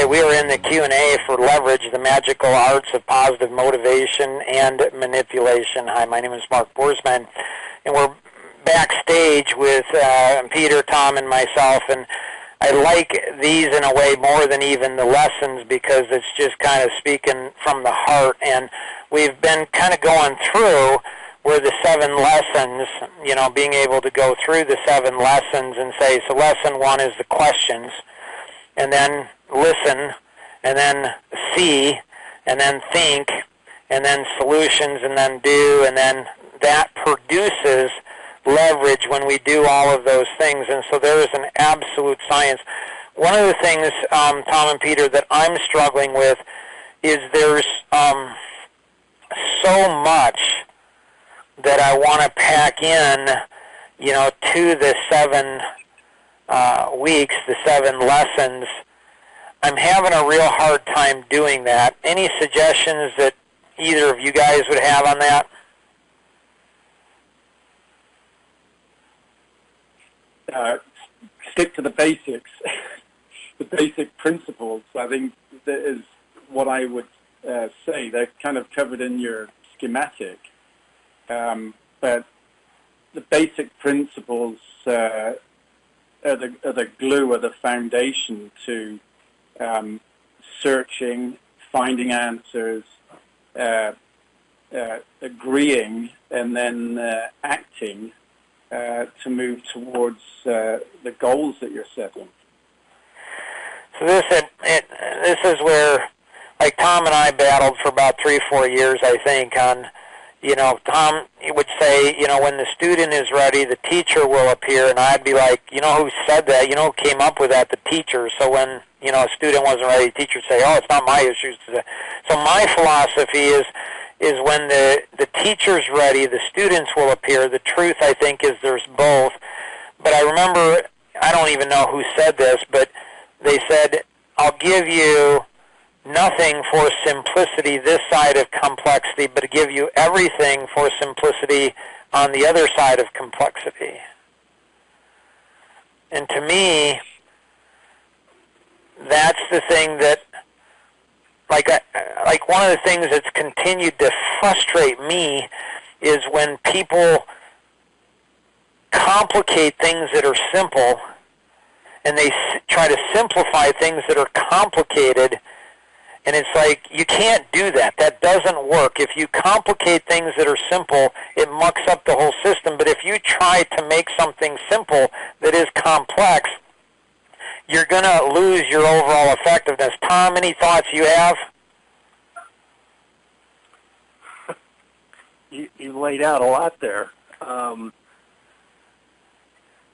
right, we are in the Q&A for Leverage, the Magical Arts of Positive Motivation and Manipulation. Hi, my name is Mark Boersman, and we're backstage with Peter, Tom, and myself, and I like these in a way more than even the lessons because it's just kind of speaking from the heart, and we've been kind of going through where the 7 lessons, you know, being able to go through the 7 lessons and say, so lesson 1 is the questions, and then listen, and then see, and then think, and then solutions, and then do, and then that produces leverage when we do all of those things. And so there is an absolute science. One of the things, Tom and Peter, that I'm struggling with is there's so much that I want to pack in, you know, to the 7 weeks, the 7 lessons. I'm having a real hard time doing that. Any suggestions that either of you guys would have on that? Stick to the basics, the basic principles. I think that is what I would say. They're kind of covered in your schematic. But the basic principles are the glue, are the foundation to searching, finding answers, agreeing, and then acting to move towards the goals that you're setting. So this is where, like Tom and I battled for about 3 or 4 years, I think, on, you know, Tom would say, you know, when the student is ready, the teacher will appear, and I'd be like, you know who said that? You know who came up with that? The teacher. So when, you know, a student wasn't ready, the teacher would say, oh, it's not my issue. So my philosophy is when the teacher's ready, the students will appear. The truth, I think, is there's both. But I remember, I don't even know who said this, but they said, I'll give you nothing for simplicity this side of complexity, but give you everything for simplicity on the other side of complexity. And to me, that's the thing that, like one of the things that's continued to frustrate me is when people complicate things that are simple, and they try to simplify things that are complicated. And it's like, you can't do that. That doesn't work. If you complicate things that are simple, it mucks up the whole system. But if you try to make something simple that is complex, you're going to lose your overall effectiveness. Tom, any thoughts you have? You laid out a lot there.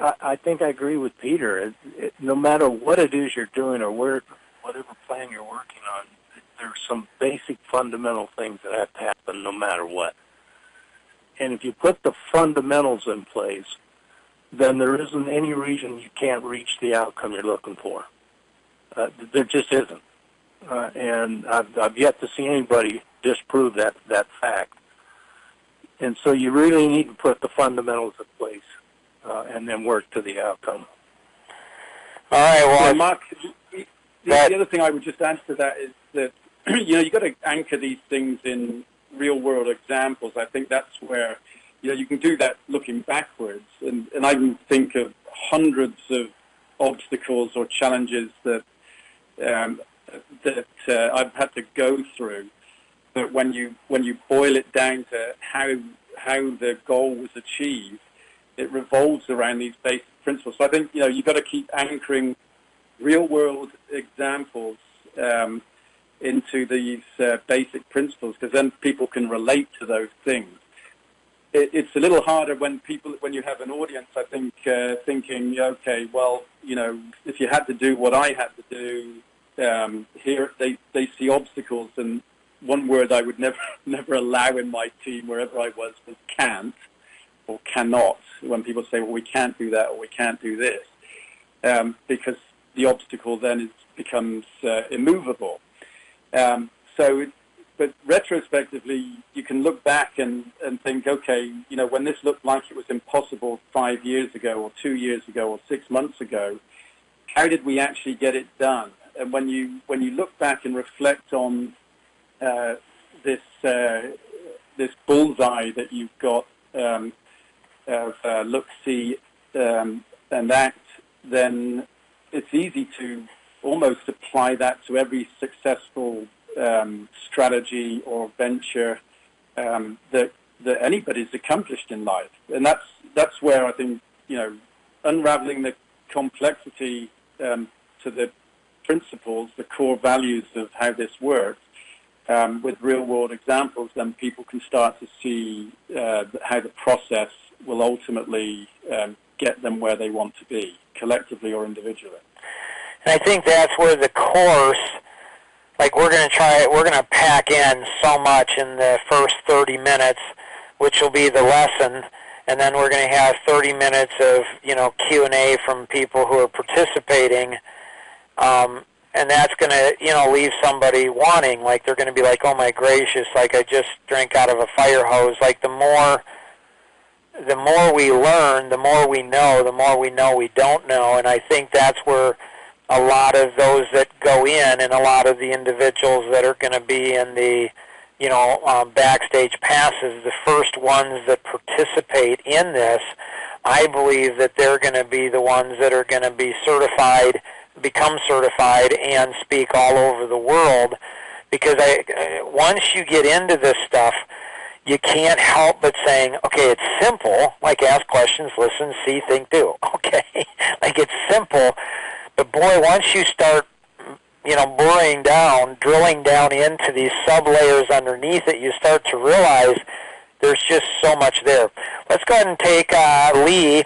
I think I agree with Peter. No matter what it is you're doing or whatever plan you're working on, there's some basic fundamental things that have to happen no matter what. And if you put the fundamentals in place, then there isn't any reason you can't reach the outcome you're looking for. There just isn't. And I've yet to see anybody disprove that fact. And so you really need to put the fundamentals in place and then work to the outcome. All right, well, Mark, the other thing I would just add to that is that, you know, you've got to anchor these things in real-world examples. I think that's where, you know, you can do that looking backwards. And I can think of hundreds of obstacles or challenges that I've had to go through. But when you boil it down to how the goal was achieved, it revolves around these basic principles. So I think, you know, you've got to keep anchoring real-world examples into these basic principles, because then people can relate to those things. It's a little harder when you have an audience, I think, thinking, okay, well, you know, if you had to do what I had to do, here they see obstacles, and one word I would never allow in my team wherever I was can't or cannot. When people say, well, we can't do that or we can't do this, because the obstacle then becomes immovable. But retrospectively, you can look back and think, okay, you know, when this looked like it was impossible 5 years ago or 2 years ago or 6 months ago, how did we actually get it done? And when you look back and reflect on this bullseye that you've got of look, see, and act, then it's easy to almost apply that to every successful strategy or venture that anybody's accomplished in life. And that's where I think, unraveling the complexity to the principles, the core values of how this works, with real-world examples, then people can start to see how the process will ultimately get them where they want to be, collectively or individually. And I think that's where the course, like we're going to pack in so much in the first 30 minutes, which will be the lesson, and then we're going to have 30 minutes of, Q&A from people who are participating, and that's going to, leave somebody wanting, like they're going to be like, oh my gracious, like I just drank out of a fire hose. Like the more we learn, the more we know we don't know, and I think that's where a lot of those that go in and a lot of the individuals that are going to be in the, backstage passes, the first ones that participate in this, I believe that they're going to be the ones that are going to be certified, become certified, and speak all over the world. Because once you get into this stuff, you can't help but saying, okay, it's simple, like ask questions, listen, see, think, do. Okay, like it's simple. But boy, once you start, boring down, drilling down into these sub-layers underneath it, you start to realize there's just so much there. Let's go ahead and take Lee.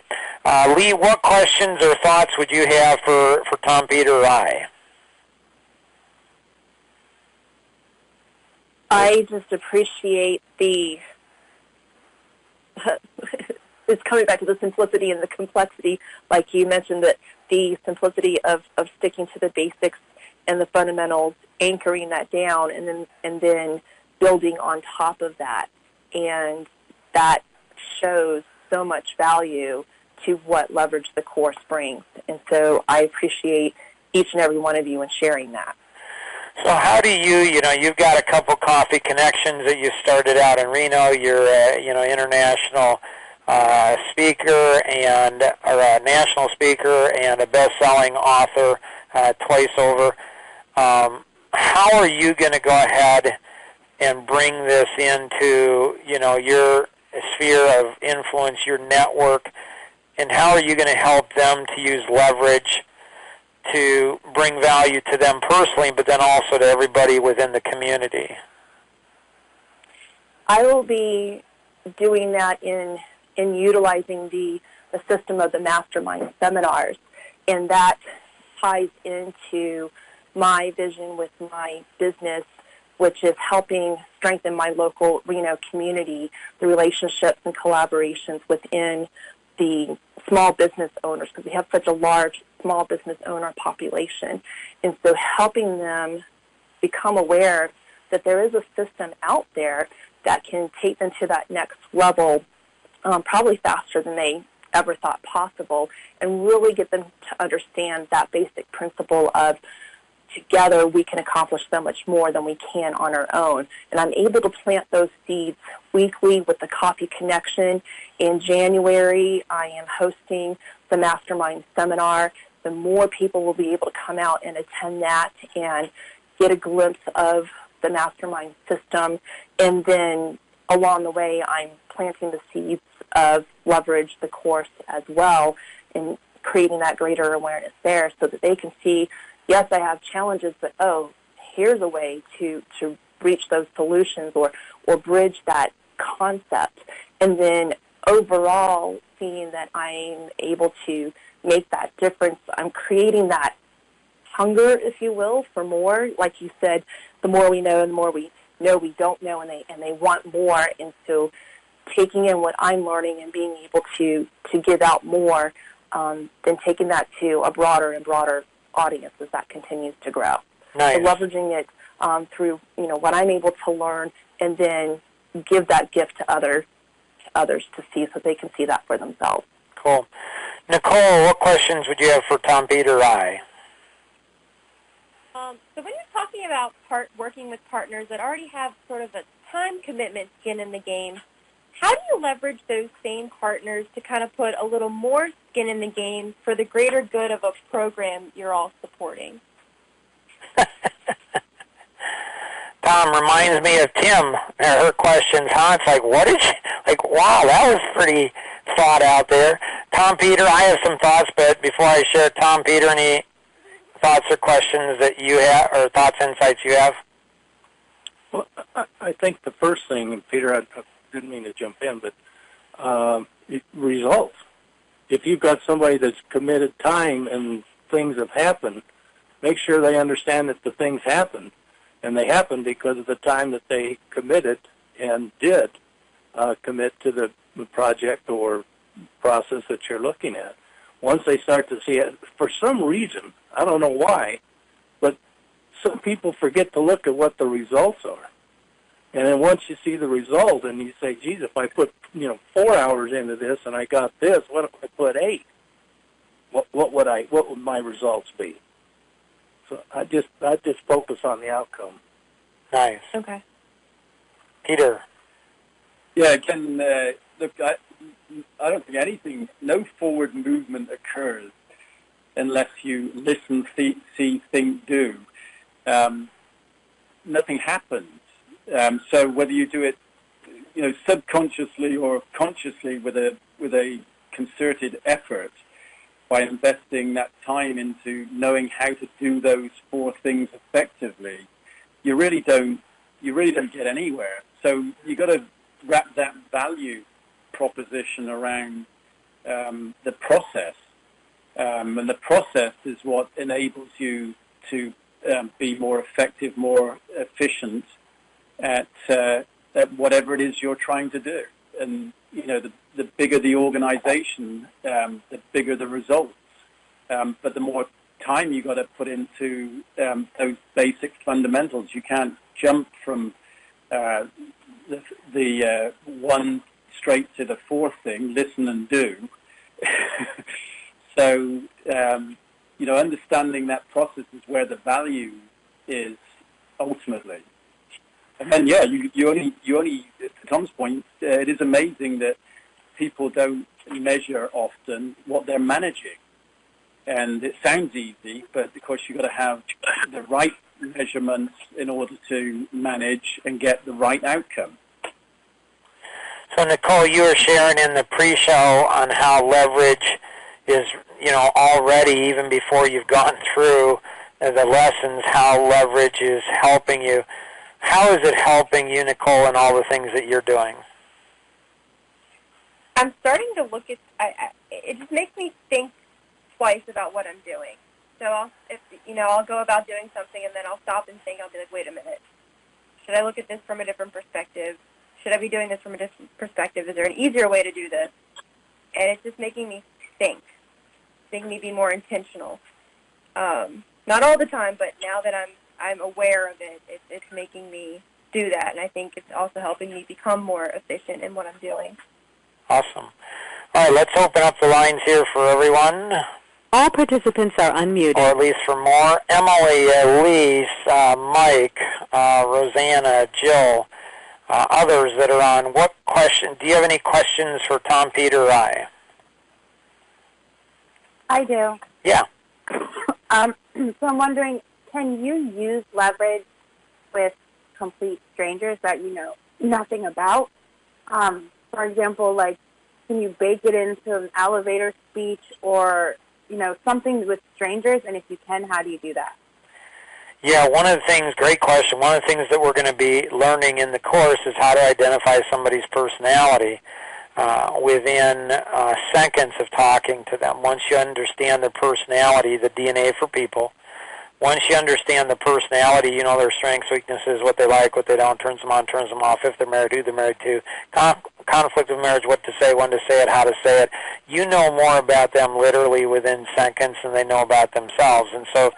Lee, what questions or thoughts would you have for Tom, Peter, or I? I just appreciate it's coming back to the simplicity and the complexity, like you mentioned, that the simplicity of sticking to the basics and the fundamentals, anchoring that down, and then building on top of that. And that shows so much value to what Leverage the Course brings. And so I appreciate each and every one of you in sharing that. So how do you've got a couple coffee connections that you started out in Reno. You're international speaker or a national speaker and a best-selling author twice over. How are you going to go ahead and bring this into, your sphere of influence, your network, and how are you going to help them to use leverage to bring value to them personally, but then also to everybody within the community? I will be doing that in utilizing the system of the mastermind seminars, and that ties into my vision with my business, which is helping strengthen my local Reno community, the relationships and collaborations within the small business owners, because we have such a large small business owner population. And so helping them become aware that there is a system out there that can take them to that next level probably faster than they ever thought possible, and really get them to understand that basic principle of together we can accomplish so much more than we can on our own. And I'm able to plant those seeds weekly with the Coffee Connection. In January, I am hosting the Mastermind Seminar. The more people will be able to come out and attend that and get a glimpse of the Mastermind system. And then along the way, I'm planting the seeds of Leverage the Course as well, and creating that greater awareness there so that they can see, yes, I have challenges, but here's a way to reach those solutions or bridge that concept. And then overall, seeing that I'm able to make that difference, I'm creating that hunger, if you will, for more. Like you said, the more we know, the more we know we don't know, and they want more. And so taking in what I'm learning and being able to give out more, then taking that to a broader and broader audience as that continues to grow. Nice. So leveraging it through what I'm able to learn, and then give that gift to others to see, so they can see that for themselves. Cool. Nicole, what questions would you have for Tom, Peter, or I? So when you're talking about working with partners that already have sort of a time commitment skin in the game, how do you leverage those same partners to kind of put a little more skin in the game for the greater good of a program you're all supporting? Tom reminds me of Tim, her questions, huh? It's like, what did you, like, wow, that was pretty thought out there. Tom, Peter, I have some thoughts, but before I share, Tom, Peter, any thoughts or questions that you have, or thoughts, insights you have? Well, I think the first thing, and Peter, I didn't mean to jump in, but results. If you've got somebody that's committed time and things have happened, make sure they understand that the things happen. And they happen because of the time that they committed and did commit to the project or process that you're looking at. Once they start to see it, for some reason, I don't know why, but some people forget to look at what the results are. And then once you see the result and you say, geez, if I put 4 hours into this and I got this, what if I put 8? What would my results be? So I just focus on the outcome. Nice. Okay. Peter. Yeah, again, look, I don't think no forward movement occurs unless you listen, see, think, do. Nothing happens. So whether you do it, subconsciously or consciously with a concerted effort, by investing that time into knowing how to do those 4 things effectively, you really don't get anywhere. So you got to wrap that value proposition around the process, and the process is what enables you to be more effective, more efficient at whatever it is you're trying to do. And the bigger the organization, the bigger the results. But the more time you got to put into those basic fundamentals. You can't jump from the one straight to the 4th thing, listen and do. So, understanding that process is where the value is ultimately. And then, you only, to Tom's point, it is amazing that people don't measure often what they're managing. And it sounds easy, but of course you've got to have the right measurements in order to manage and get the right outcome. So, Nicole, you were sharing in the pre-show on how leverage is, already, even before you've gone through the lessons, how leverage is helping you. How is it helping you, Nicole, in all the things that you're doing? I'm starting to look at, it just makes me think twice about what I'm doing. So I'll go about doing something and then I'll stop and think. I'll be like, wait a minute. Should I look at this from a different perspective? Should I be doing this from a different perspective? Is there an easier way to do this? And it's just making me think, making me be more intentional. Not all the time, but now that I'm aware of it, it's making me do that. And I think it's also helping me become more efficient in what I'm doing. Awesome. All right, let's open up the lines here for everyone. All participants are unmuted. Or at least for more. Emily, Elise, Mike, Rosanna, Jill, others that are on. What question? Do you have any questions for Tom, Peter, or I? I do. Yeah. So I'm wondering, can you use leverage with complete strangers that you know nothing about? For example, like, can you bake it into an elevator speech or, something with strangers? And if you can, how do you do that? Yeah, one of the things, great question, one of the things that we're going to be learning in the course is how to identify somebody's personality within seconds of talking to them. Once you understand their personality, the DNA for people, once you understand the personality, you know their strengths, weaknesses, what they like, what they don't, turns them on, turns them off, if they're married, who they're married to, conflict of marriage, what to say, when to say it, how to say it. You know more about them literally within seconds than they know about themselves. And so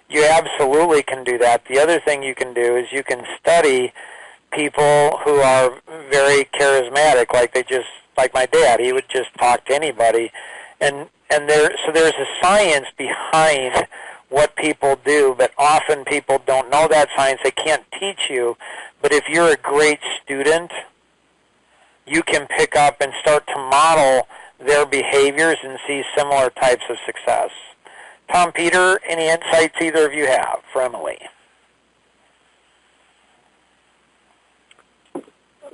you absolutely can do that. The other thing you can do is you can study people who are very charismatic, like my dad. He would just talk to anybody. So there's a science behind what people do, but often people don't know that science. They can't teach you. But if you're a great student, you can pick up and start to model their behaviors and see similar types of success. Tom, Peter, any insights either of you have for Emily?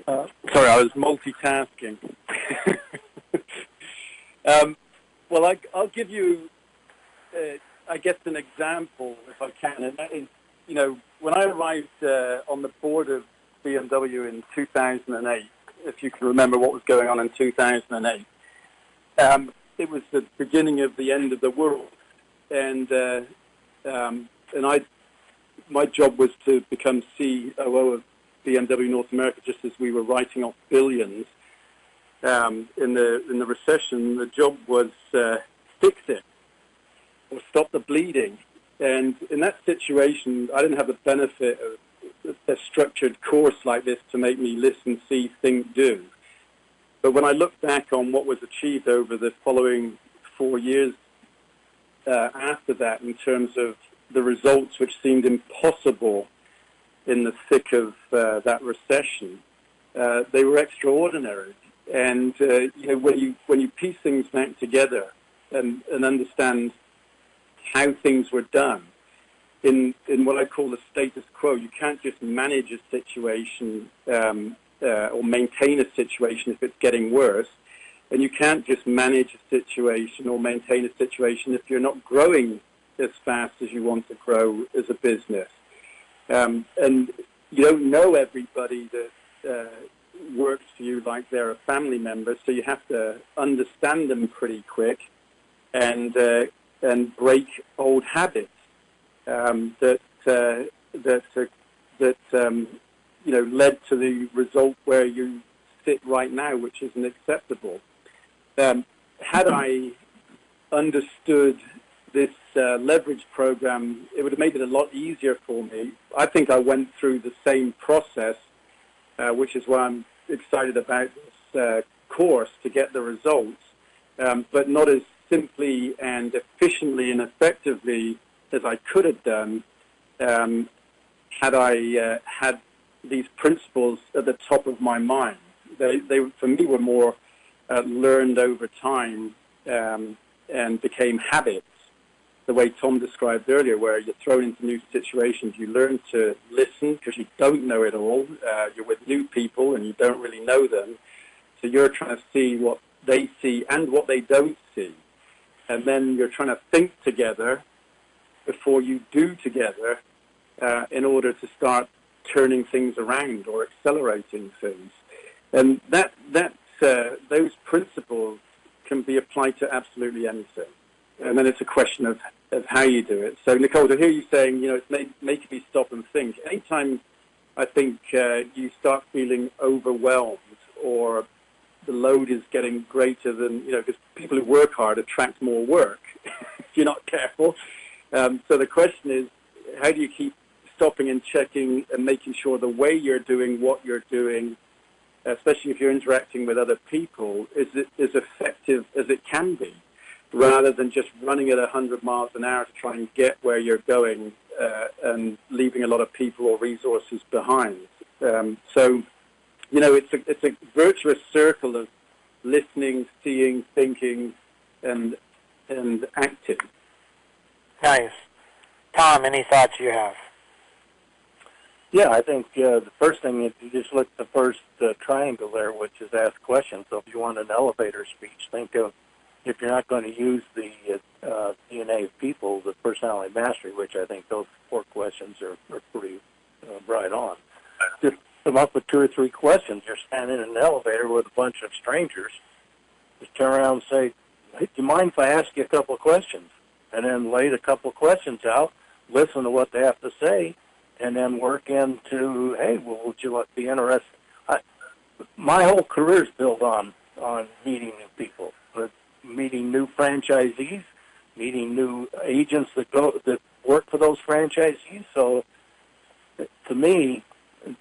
Sorry, I was multitasking. Well, I'll give you, I guess, an example, if I can. And that is, when I arrived on the board of BMW in 2008, if you can remember what was going on in 2008, it was the beginning of the end of the world. And my job was to become COO of BMW North America just as we were writing off billions. In the recession, the job was fix it or stop the bleeding. And in that situation, I didn't have the benefit of a structured course like this to make me listen, see, think, do. But when I look back on what was achieved over the following 4 years after that, in terms of the results which seemed impossible in the thick of that recession, they were extraordinary. And when you piece things back together and understand how things were done in what I call the status quo, you can't just manage a situation or maintain a situation if it's getting worse, and you can't just manage a situation or maintain a situation if you're not growing as fast as you want to grow as a business. And you don't know everybody that works for you like they're a family member, so you have to understand them pretty quick and break old habits that led to the result where you sit right now, which isn't acceptable. Had I understood this leverage program, it would have made it a lot easier for me. I think I went through the same process, which is why I'm excited about this course to get the results, but not as simply and efficiently and effectively as I could have done had I had these principles at the top of my mind. They for me, were more learned over time and became habits, the way Tom described earlier, where you're thrown into new situations. You learn to listen because you don't know it all. You're with new people and you don't really know them. So you're trying to see what they see and what they don't see. And then you're trying to think together before you do together in order to start turning things around or accelerating things. And those principles can be applied to absolutely anything. And then it's a question of how you do it. So, Nicole, to hear you saying, it's making me stop and think. Anytime I think you start feeling overwhelmed or the load is getting greater than, because people who work hard attract more work if you're not careful. So the question is, how do you keep stopping and checking and making sure the way you're doing what you're doing, especially if you're interacting with other people, is as effective as it can be, rather than just running at 100 miles an hour to try and get where you're going and leaving a lot of people or resources behind. So, it's a virtuous circle of listening, seeing, thinking, and acting. Nice. Tom, any thoughts you have? Yeah, I think the first thing is you just look at the first triangle there, which is ask questions. So if you want an elevator speech, think of, if you're not going to use the DNA of people, the personality mastery, which I think those 4 questions are pretty right on. Just come up with 2 or 3 questions. You're standing in an elevator with a bunch of strangers. Just turn around and say, hey, do you mind if I ask you a couple of questions? And then lay the couple of questions out, listen to what they have to say, and then work into, hey, well, would you be interested? My whole career is built on meeting new people, meeting new franchisees, meeting new agents that work for those franchisees. So to me,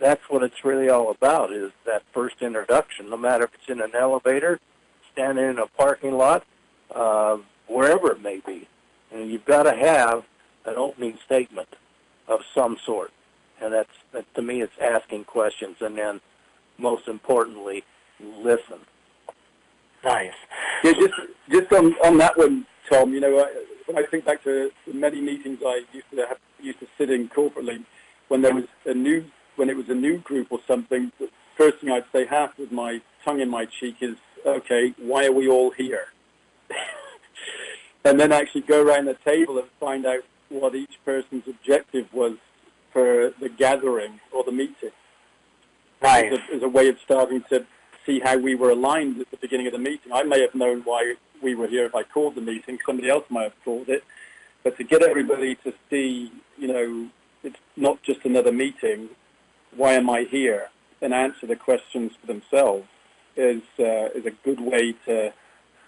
that's what it's really all about, is that first introduction, no matter if it's in an elevator, standing in a parking lot, wherever it may be. And you've got to have an opening statement of some sort. And that, to me, it's asking questions, and then, most importantly, listen. Nice. Yeah, just on that one, Tom. You know, when I think back to the many meetings I used to sit in corporately, when it was a new group or something, the first thing I'd say, half with my tongue in my cheek, is, okay, why are we all here? And then actually go around the table and find out what each person's objective was for the gathering or the meeting. Nice. As a way of starting to see how we were aligned at the beginning of the meeting. I may have known why we were here if I called the meeting. Somebody else might have called it. But to get everybody to see, you know, it's not just another meeting, why am I here, and answer the questions for themselves is a good way to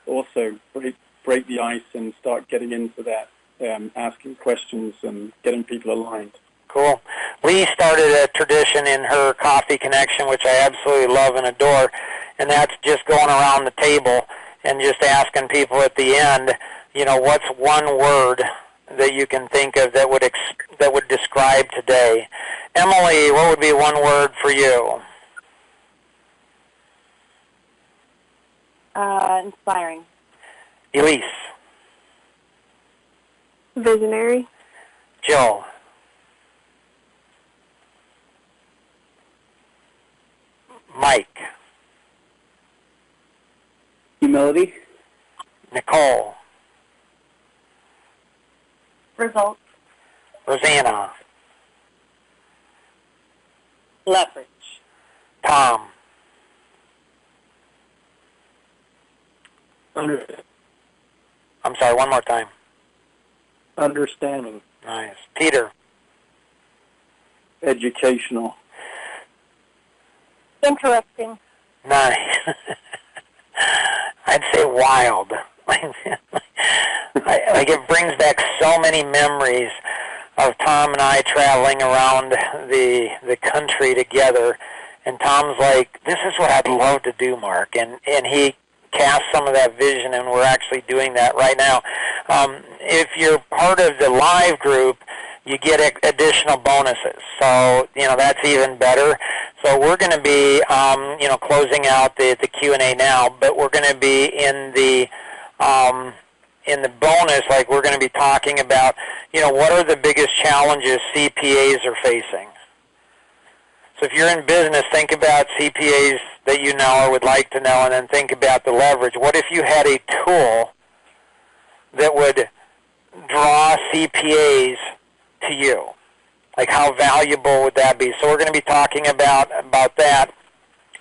also break the ice and start getting into that, asking questions and getting people aligned. Cool. Lee started a tradition in her Coffee Connection, which I absolutely love and adore, and that's just going around the table and just asking people at the end, you know, what's one word that you can think of that would describe today? Emily, what would be one word for you? Inspiring. Elise. Visionary. Jill. Mike. Humility. Nicole. Results. Rosanna. Leverage. Tom. I'm sorry, one more time. Understanding. Nice. Peter. Educational. Interesting. Nice. I'd say wild. Like it brings back so many memories of Tom and I traveling around the country together. And Tom's like, this is what I'd love to do, Mark. And he cast some of that vision, and we're actually doing that right now. If you're part of the live group, you get additional bonuses. So, you know, that's even better. So we're going to be, you know, closing out the Q&A now, but we're going to be in the bonus, like we're going to be talking about, you know, what are the biggest challenges CPAs are facing. So if you're in business, think about CPAs that you know or would like to know, and then think about the leverage. What if you had a tool that would draw CPAs to you? Like, how valuable would that be? So we're going to be talking about that.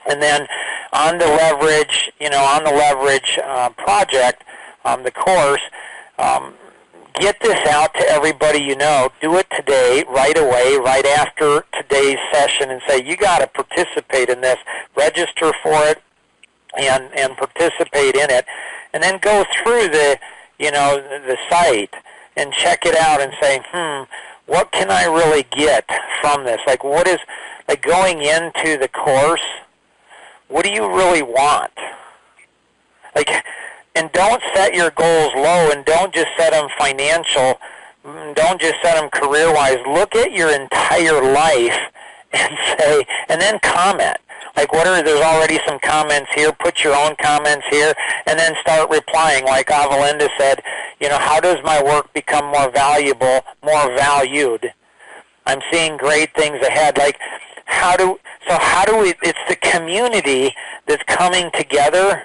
And then on the leverage, you know, on the leverage project, the course, get this out to everybody you know. Do it today, right away, right after today's session, and say, you got to participate in this. Register for it and participate in it. And then go through the site and check it out and say, what can I really get from this? Like, what is, like, going into the course, what do you really want? Like, and don't set your goals low, and don't just set them financial. Don't just set them career-wise. Look at your entire life and say, and then comment. Like, there's already some comments here. Put your own comments here, and then start replying. Like Avalinda said, you know, how does my work become more valuable, more valued? I'm seeing great things ahead. Like, how do we, it's the community that's coming together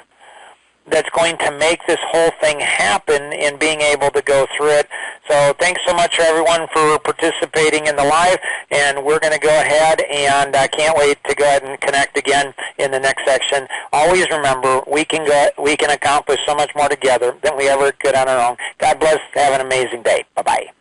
that's going to make this whole thing happen in being able to go through it. So thanks so much, everyone, for participating in the live, and we're going to go ahead, and I can't wait to go ahead and connect again in the next section. Always remember, we can accomplish so much more together than we ever could on our own. God bless. Have an amazing day. Bye-bye.